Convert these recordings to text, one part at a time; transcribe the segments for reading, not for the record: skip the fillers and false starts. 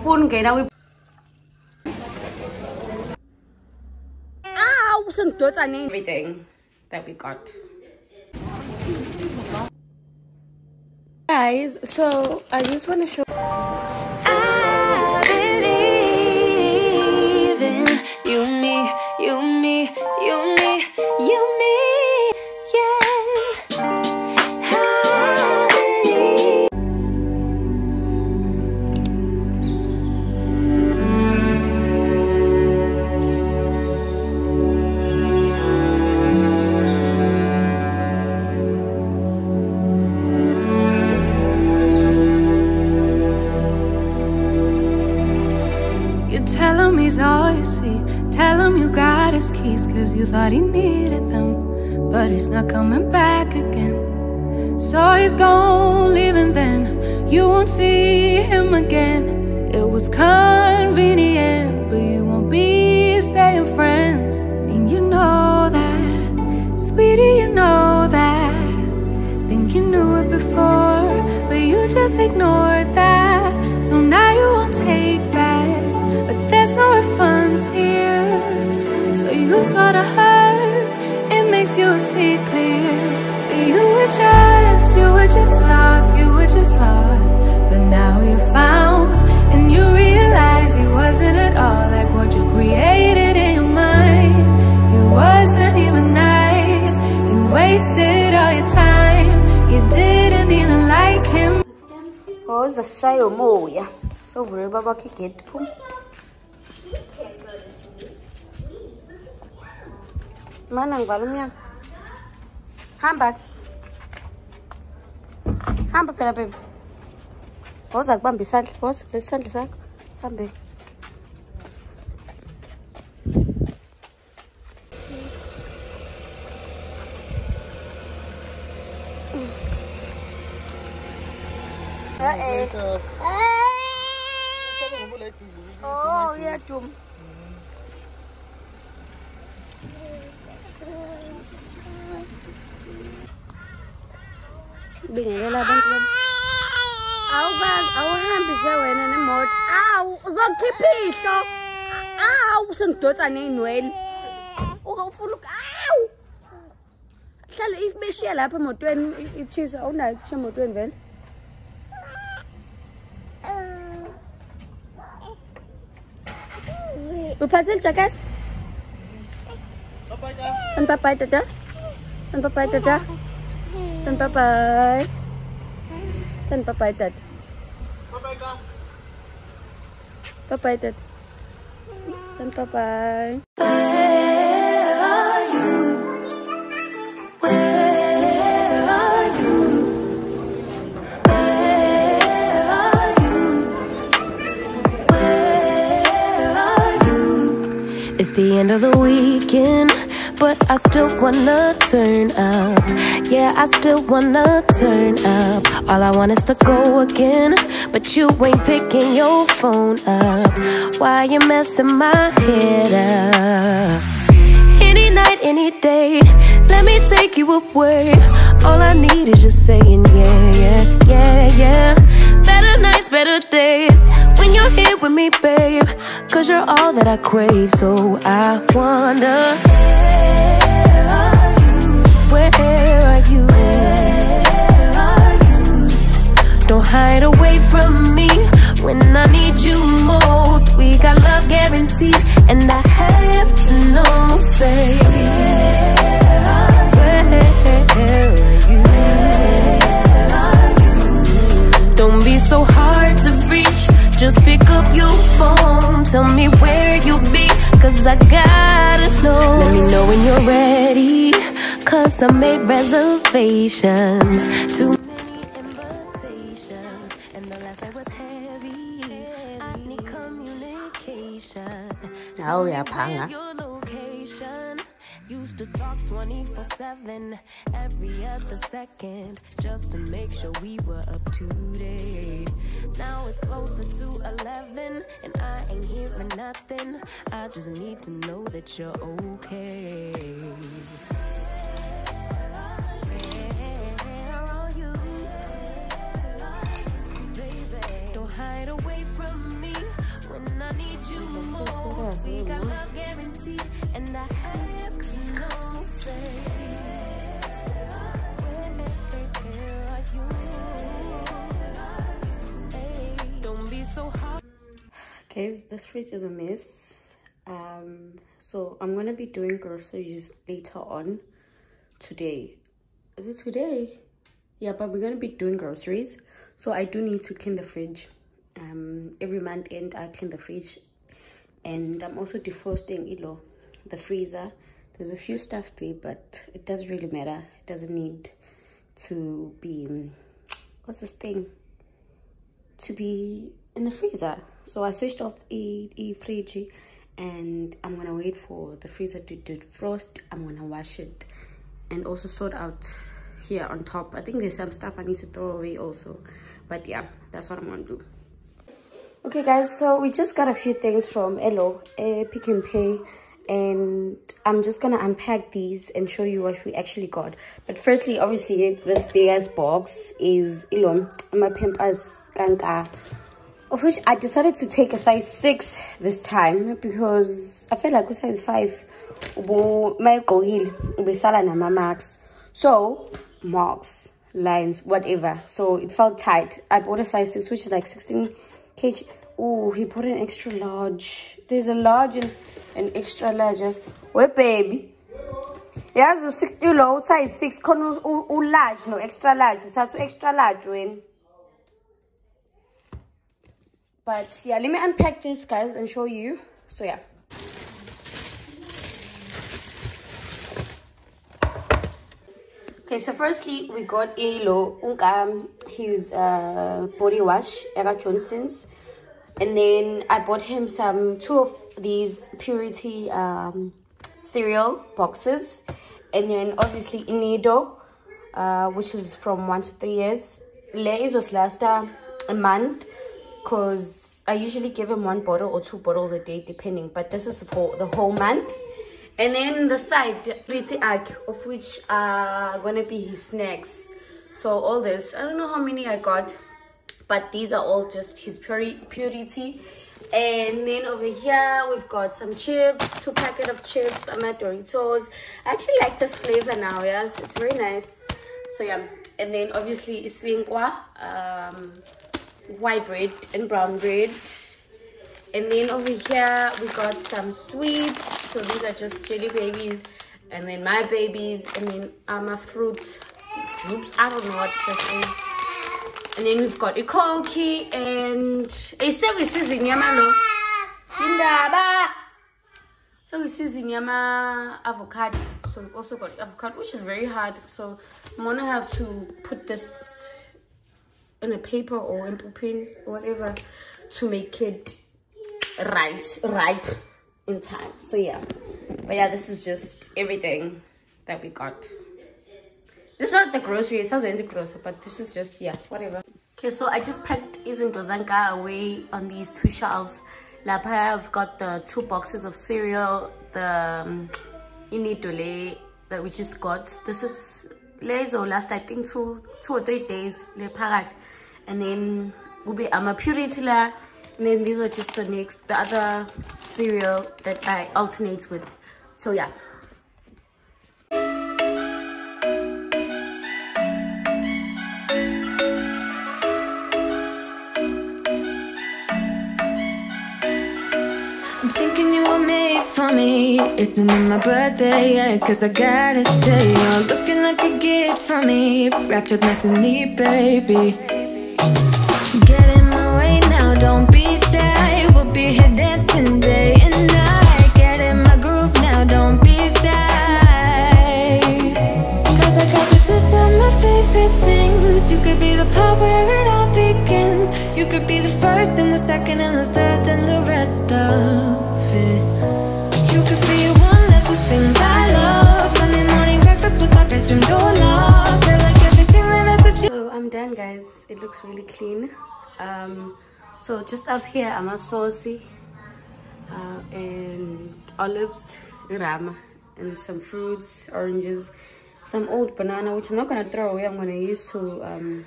Phun cái nào everything that we got. Guys, so I just want to show. I believe in you, me, you, me, you, me, you, me, yeah. I believe. Tell him he's all you see. Tell him you got his keys, cause you thought he needed them, but he's not coming back again. So he's gone, leaving then. You won't see him again. It was convenient, but you won't be staying friends. And you know that, sweetie, you know that. Think you knew it before, but you just ignored that. So now you won't take bags, but there's no refunds here. So you sorta hurt, it makes you see clear that you were just lost, you were just lost. But now you found, and you realize he wasn't at all like what you created in your mind. He wasn't even nice, you wasted all your time. You didn't even like him. Oh, the style more, yeah. So very baba get pum. Mana balumnya? Hamba pela baby. Woza kubamba isandla, woza lesandla sakho. Sambe. Oh, yeah, Jum. Binigyan na lang din. Aw, guys, hambi siya wena ni mod. Aw, zokipito. Aw, sundot ani Noel. Ufuluk. Aw. Hlala if beshiya lapha emotweni ichisa awunayo isha emotweni vele. Uphasil jacket. And bye tata. And bye tata. And bye. And bye tata. Bye tata. And bye. Where are you? Where are you? Where are you? Where are you? It's the end of the weekend, but I still wanna turn up. Yeah, I still wanna turn up. All I want is to go again, but you ain't picking your phone up. Why you messing my head up? Any night, any day, let me take you away. All I need is just saying yeah, yeah, yeah, yeah. Better nights, better days, when you're here with me, babe, cause you're all that I crave. So I wonder, where are you? Where are you? Where are you? Don't hide away from me when I need you most. We got love guaranteed, and I have to know. Say, where are you? Where are you? Don't be so hard to reach, just pick up your phone. Tell me where you'll be, cause I gotta know. Let me know when you're ready, cause I made reservations. Too many invitations, and the last night was heavy. I need communication. Oh, yeah, panga. Your location. Used to talk 24/7, every other second, just to make sure we were up to date. Now it's closer to 11, and I ain't hearing nothing. I just need to know that you're okay. Where are you? Baby, don't hide away from me when I need you most. We got love guaranteed, and I have to know, say, where are you? Hey, don't be so hard. Guys, this fridge is a mess. So I'm gonna be doing groceries later on today. Is it today? Yeah, but we're gonna be doing groceries, so I do need to clean the fridge. Every month end I clean the fridge, and I'm also defrosting the freezer. There's a few stuff there, but it doesn't really matter. It doesn't need to be what's this thing to be in the freezer. So I switched off the fridge, and I'm gonna wait for the freezer to defrost. I'm gonna wash it and also sort out here on top. I think there's some stuff I need to throw away also, but yeah, that's what I'm gonna do. Okay guys, so we just got a few things from Elo, Pick and Pay, and I'm just gonna unpack these and show you what we actually got. But firstly, obviously, this big ass box is my Pampers Kanka, of which I decided to take a size 6 this time because I felt like with size 5 my marks, so marks, lines, whatever, so it felt tight. I bought a size 6, which is like 16 kg. Oh, he put an extra large. There's a large and an extra large. Wait, baby. Yeah, so 60 low size 6 large, no extra large. It's also extra large when. But yeah, let me unpack this, guys, and show you. So yeah. Okay, so firstly we got his body wash, Ega Johnson's, and then I bought him 2 of these Purity cereal boxes, and then obviously Inido, which is from 1 to 3 years. Leis was last a month, because I usually give him 1 bottle or 2 bottles a day depending, but this is for the whole month. And then the side, Pretty Egg, of which are gonna be his snacks. So all this, I don't know how many I got, but these are all just his Purity. And then over here, we've got some chips, 2 packets of chips. I'm at Doritos. I actually like this flavor now, yes, it's very nice. So yeah, and then obviously isinkwa, white bread and brown bread. And then over here, we got some sweets. So these are just jelly babies, and then my babies, and then my fruit jubes. I don't know what this is. And then we've got a Cokie and a season yamano. So we season yama avocado. So we've also got avocado, which is very hard. So I'm gonna have to put this in a paper or in pin or whatever to make it ripe in time. So yeah, but yeah, this is just everything that we got. This is not the grocery, it sounds like the grocery, but this is just, yeah, whatever. Okay, so I just packed Izinto Zanka away on these 2 shelves. Lapa, I've got the 2 boxes of cereal, the Inidole that we just got. This is Lezo last, I think, 2 or 3 days. And then will be Purity la. And then these are just the other cereal that I alternate with. So yeah. I'm thinking you were made for me. Isn't it my birthday yet? Cause I gotta say, you're looking like a gift for me. Wrapped up nice and neat, baby. Get in my way now, don't be shy. We'll be here dancing day and night. Get in my groove now, don't be shy. Cause I got this list of my favorite things. You could be the part where it all begins. You could be the first and the second and the third and the rest of it. You could be one of the things I love. Sunday morning breakfast with my bedroom door locked. I like everything that has a So I'm done, guys. It looks really clean. So just up here, I'm a saucy and olives, ram, and some fruits, oranges, some old banana, which I'm not gonna throw away. I'm gonna use to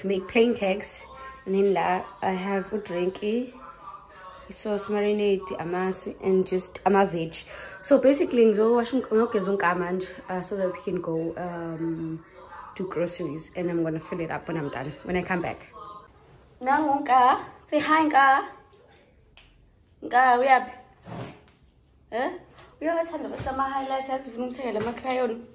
make pancakes. And then I have a drinky, sauce marinade, amasi, and just veg. So basically, so that we can go do groceries, and I'm gonna fill it up when I'm done. When I come back. Nangunka, say hi, Nka. Nka, we have. We have some highlights as from say the crayon.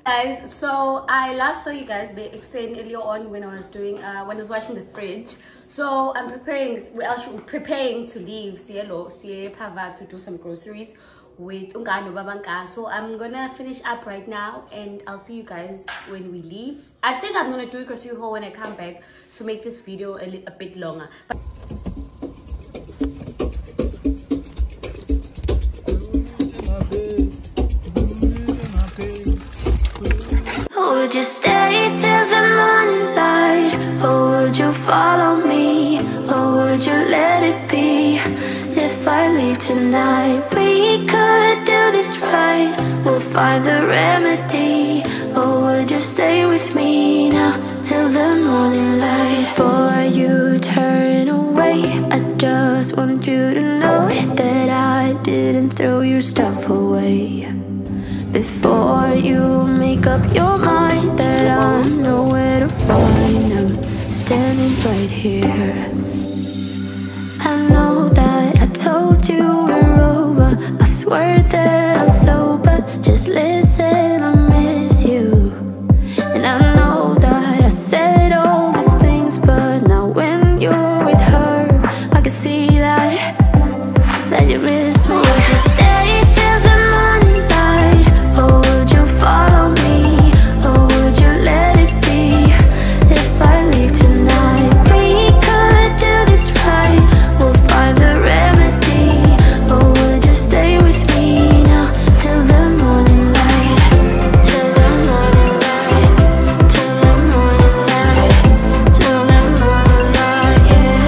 Guys, so I last saw you guys explain earlier on when I was doing when I was washing the fridge. So I'm preparing to leave Cielo Pava to do some groceries with Ungano Babanka. So I'm gonna finish up right now and I'll see you guys when we leave. I think I'm gonna do a grocery haul when I come back, so make this video a bit longer. Would you stay till the morning light? Or would you follow me? Or would you let it be? If I leave tonight, we could do this right. We'll find the remedy. Or would you stay with me now till the morning light? Before you turn away, I just want you to know that I didn't throw your stuff away. Before you make up your mind that I know where to find, I'm standing right here. I know that I told you we're over, I swear that I'm sober. Just listen, I miss you. And I know that I said all these things, but now when you're with her, I can see that you miss me. Would you stay till the morning light? Or would you follow me? Or would you let it be? If I leave tonight, we could do this right. We'll find the remedy. Or would you stay with me now till the morning light? Till the morning light. Till the morning light. Till the morning light, yeah.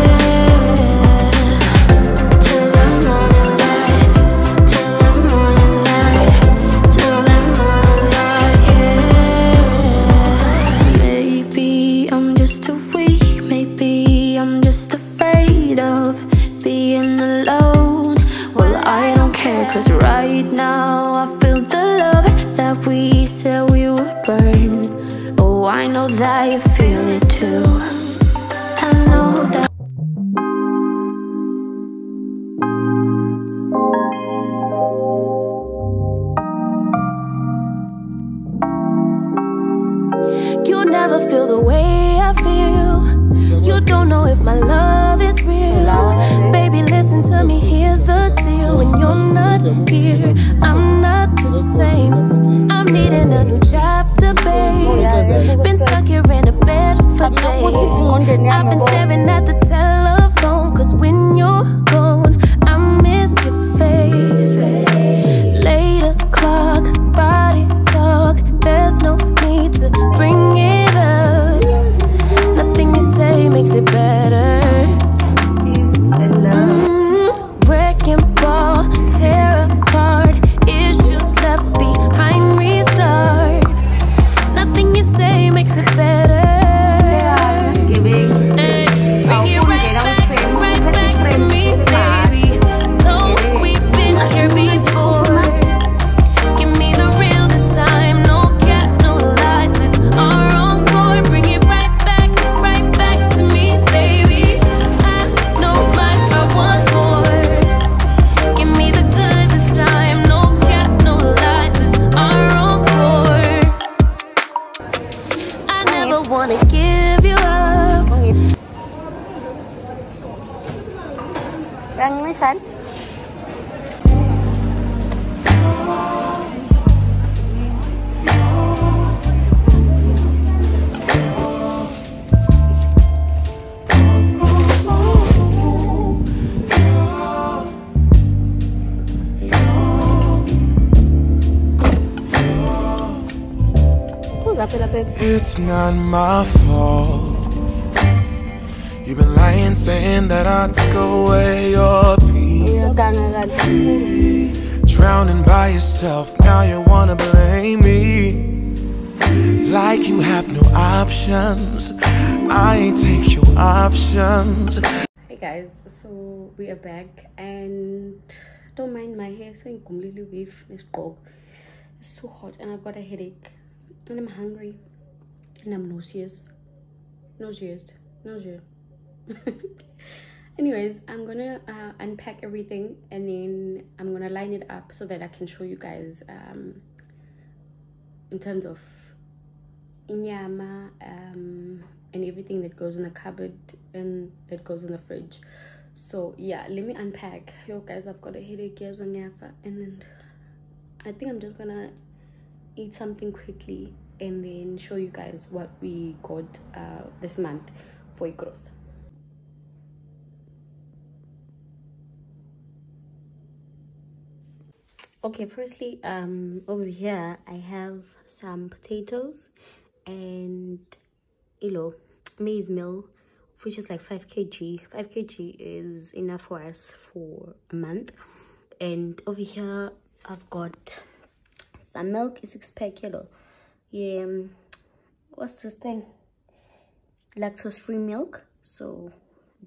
Till the morning light. Till the morning light. Till the morning light, yeah. Maybe I'm just too weak. Maybe I'm just afraid of being alone. Well, I don't care, 'cause right now I feel the love that we said we would burn. Oh, I know that you feel it too. I know that. You never feel the way I feel. You don't know if my love is real. Baby, listen to me, here's the deal. When you're not here, I'm not the same. I'm needing a new chapter, babe. Been stuck here in the bed for days. I've been staring at the telephone, 'cause when you're gone, I miss your face. Late o'clock, body talk. There's no need to bring it up. Nothing you say makes it better. Wrecking ball, tear apart. Issues left behind, restart. Nothing you say makes it better. Hey, bring it right back to me, baby. No, we've been here before. Give me the real this time, no cap, no lies. It's our encore. Bring it right back to me, baby. I know my heart wants more. Give me the good this time, no cap, no lies. It's our encore. I never wanna give you up. Đang listen. It's not my fault. You've been lying, saying that I took away your peace. drowning by yourself. Now you wanna blame me, like you have no options. I ain't take your options. Hey guys, so we are back, and don't mind my hair saying completely with this cold. It's too hot and I've got a headache and I'm hungry and I'm nauseous. Anyways, I'm gonna unpack everything and then I'm gonna line it up so that I can show you guys in terms of inyama and everything that goes in the cupboard and that goes in the fridge. So yeah, let me unpack. Yo guys, I've got a headache here, and then I think I'm just gonna eat something quickly and then show you guys what we got this month for a gross. Okay, firstly, over here I have some potatoes and maize meal, which is like 5 kg. 5 kg is enough for us for a month. And over here I've got some milk, 6-pack kilo. Yeah, what's this thing? Lactose free milk. So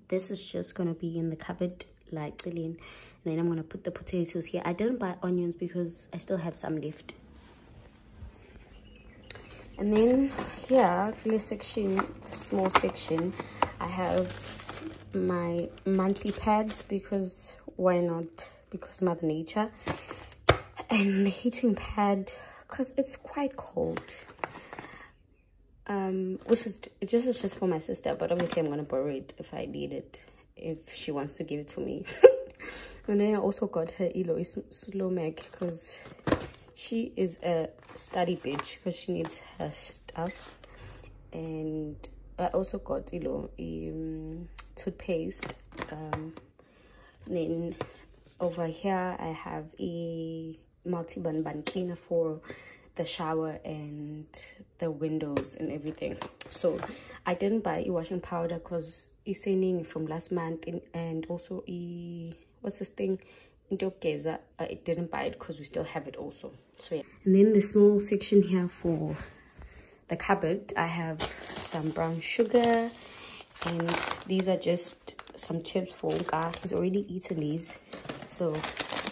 this is just gonna be in the cupboard like clean. And then I'm gonna put the potatoes here. I didn't buy onions because I still have some left. And then here, this section, the small section, I have my monthly pads because why not? Because Mother Nature. And the heating pad because it's quite cold. Which is just for my sister, but obviously I'm gonna borrow it if I need it, if she wants to give it to me. And then I also got her slow mag because she is a study bitch because she needs her stuff. And I also got toothpaste. Then over here I have a multi-bun cleaner for the shower and the windows and everything. So I didn't buy a washing powder because it's saying from last month, and also what's this thing, I didn't buy it because we still have it also. So yeah. And then the small section here for the cupboard, I have some brown sugar, and these are just some chips for Unka. He's already eaten these. So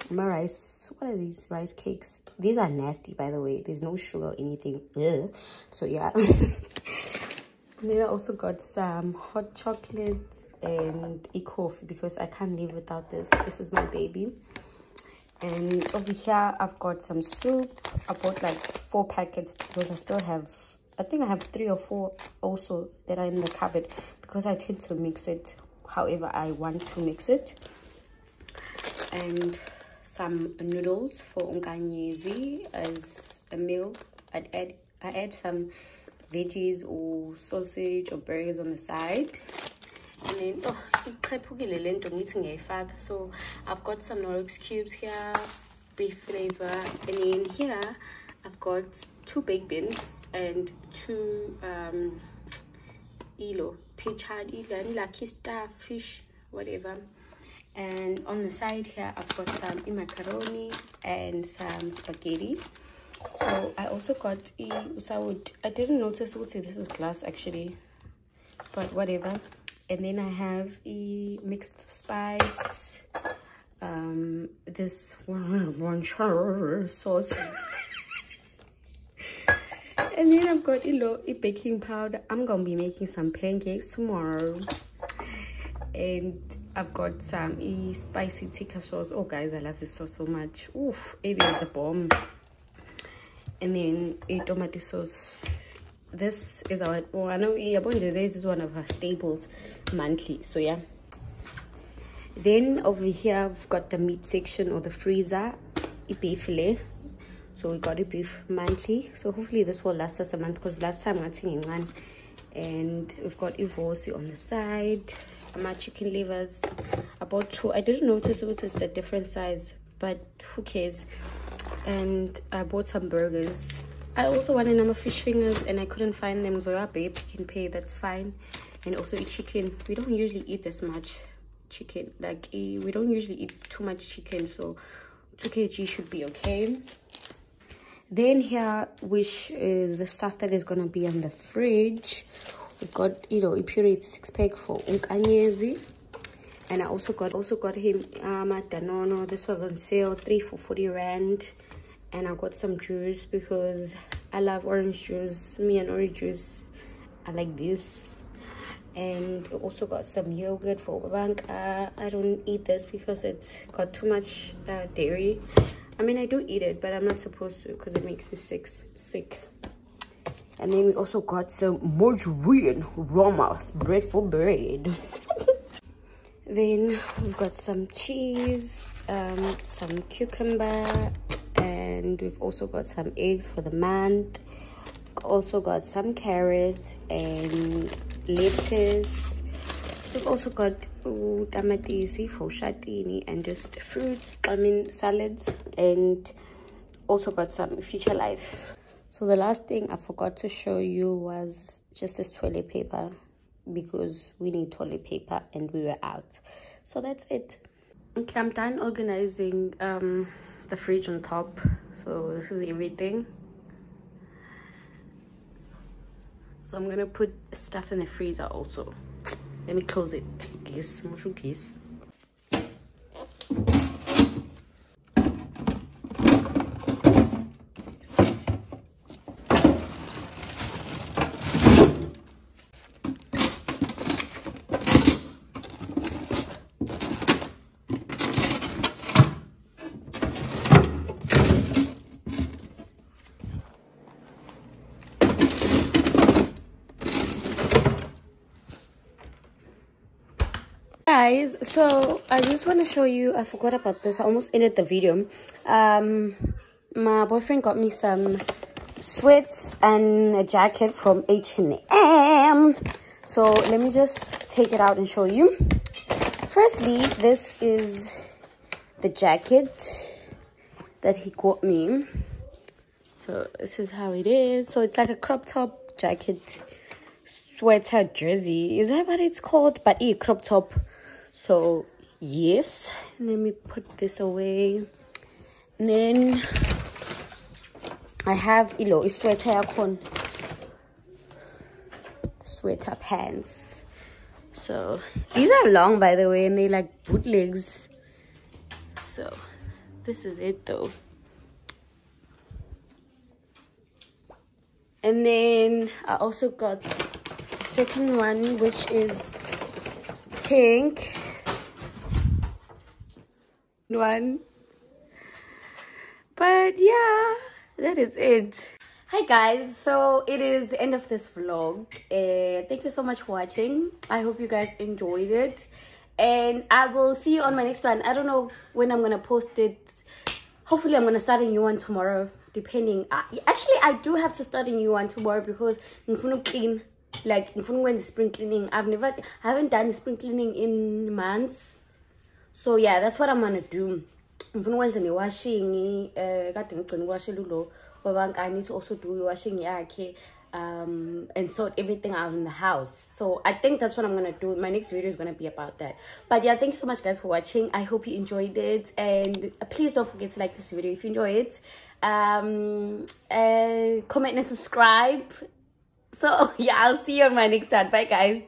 my rice, what are these rice cakes? These are nasty, by the way. There's no sugar or anything. Ugh. So yeah. And then I also got some hot chocolates and a coffee because I can't live without this. This is my baby. And over here I've got some soup. I bought like 4 packets because I still have, I think I have 3 or 4 also that are in the cupboard because I tend to mix it however I want to mix it. And some noodles for Unkanyezi as a meal. I add some veggies or sausage or burgers on the side. And then so I've got some Norix cubes here, beef flavor, and then here I've got 2 baked beans and 2 pichard, lucky star fish, whatever. And on the side here I've got some macaroni and some spaghetti. So I also got I didn't notice this is glass actually, but whatever. And then I have a mixed spice, this one sauce. And then I've got a baking powder. I'm gonna be making some pancakes tomorrow. And I've got some spicy tikka sauce. Oh guys, I love this sauce so much. Oof, it is the bomb. And then a tomato sauce. This is our, well, I know this is one of our staples monthly. So yeah. Then over here I've got the meat section or the freezer, a beef fillet. So we got a beef monthly. So hopefully this will last us a month because last time I got one. And we've got ivosi on the side. My chicken livers. I bought 2. I didn't notice it's a different size, but who cares. And I bought some burgers. I also wanted number fish fingers and I couldn't find them. So yeah, babe, you can pay, that's fine. And also a chicken. We don't usually eat this much chicken, like we don't usually eat too much chicken, so 2 kg should be okay. Then here, which is the stuff that is gonna be on the fridge, we got, you know, a puree 6-pack for Unkanyezi. And I also got him a Danone. This was on sale, 3 for 40 rand. And I got some juice because I love orange juice. Me and orange juice, I like this. And also got some yogurt for Banka. I don't eat this because it's got too much dairy. I mean, I do eat it, but I'm not supposed to because it makes me sick. And then we also got some margarine Romas bread for bread. Then we've got some cheese, some cucumber, and we've also got some eggs for the month. Also got some carrots and lettuce. We've also got tamatisi for shatini and just fruits, I mean salads, and also got some Future Life. So the last thing I forgot to show you was just this toilet paper, because we need toilet paper and we were out. So that's it. Okay, I'm done organizing the fridge on top. So this is everything. So I'm gonna put stuff in the freezer also. Let me close it. Guess. Guys, so I just want to show you, I forgot about this, I almost ended the video. My boyfriend got me some sweats and a jacket from H&M. So let me just take it out and show you. Firstly, this is the jacket that he got me. So this is how it is. So it's like a crop top jacket, sweater, jersey, is that what it's called? But a crop top. So yes, let me put this away. And then I have sweater pants. So these are long, by the way, and they like bootlegs. So this is it though. And then I also got the second one, which is pink one. But yeah, that is it. Hi guys, so it is the end of this vlog. Thank you so much for watching. I hope you guys enjoyed it, and I will see you on my next one. I don't know when I'm gonna post it. Hopefully I'm gonna start a new one tomorrow, depending. Actually, I do have to start a new one tomorrow because I'm gonna clean. Like if I'm going to spring cleaning, I haven't done spring cleaning in months. So yeah, that's what I'm gonna do. If I'm going to washing, I need to also do washing and sort everything out in the house. So I think that's what I'm gonna do. My next video is gonna be about that. But yeah, thanks so much guys for watching. I hope you enjoyed it, and please don't forget to like this video if you enjoy it. Comment and subscribe. So yeah, I'll see you on my next one. Bye guys.